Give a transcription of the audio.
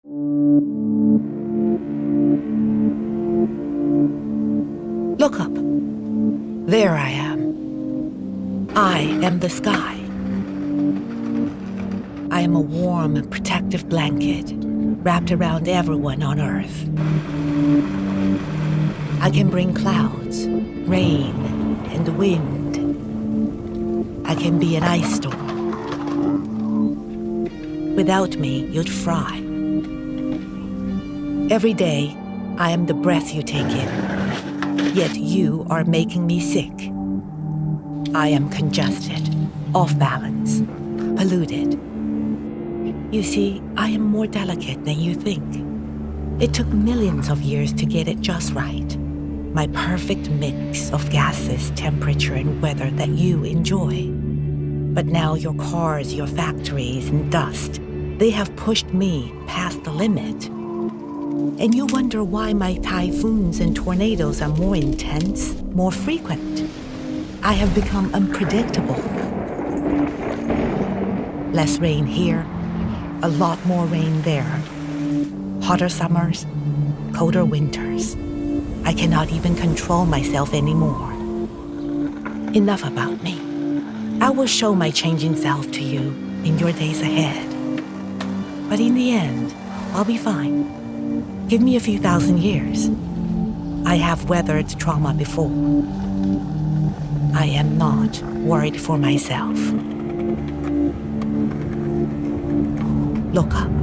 Look up. There I am. I am the sky. I am a warm, protective blanket wrapped around everyone on Earth. I can bring clouds, rain, and wind. I can be an ice storm. Without me, you'd fry. Every day, I am the breath you take in, yet you are making me sick. I am congested, off balance, polluted. You see, I am more delicate than you think. It took millions of years to get it just right. My perfect mix of gases, temperature, and weather that you enjoy. But now your cars, your factories, and dust, they have pushed me past the limit. And you wonder why my typhoons and tornadoes are more intense, more frequent. I have become unpredictable. Less rain here, a lot more rain there. Hotter summers, colder winters. I cannot even control myself anymore. Enough about me. I will show my changing self to you in your days ahead. But in the end, I'll be fine. Give me a few thousand years. I have weathered trauma before. I am not worried for myself. Look up.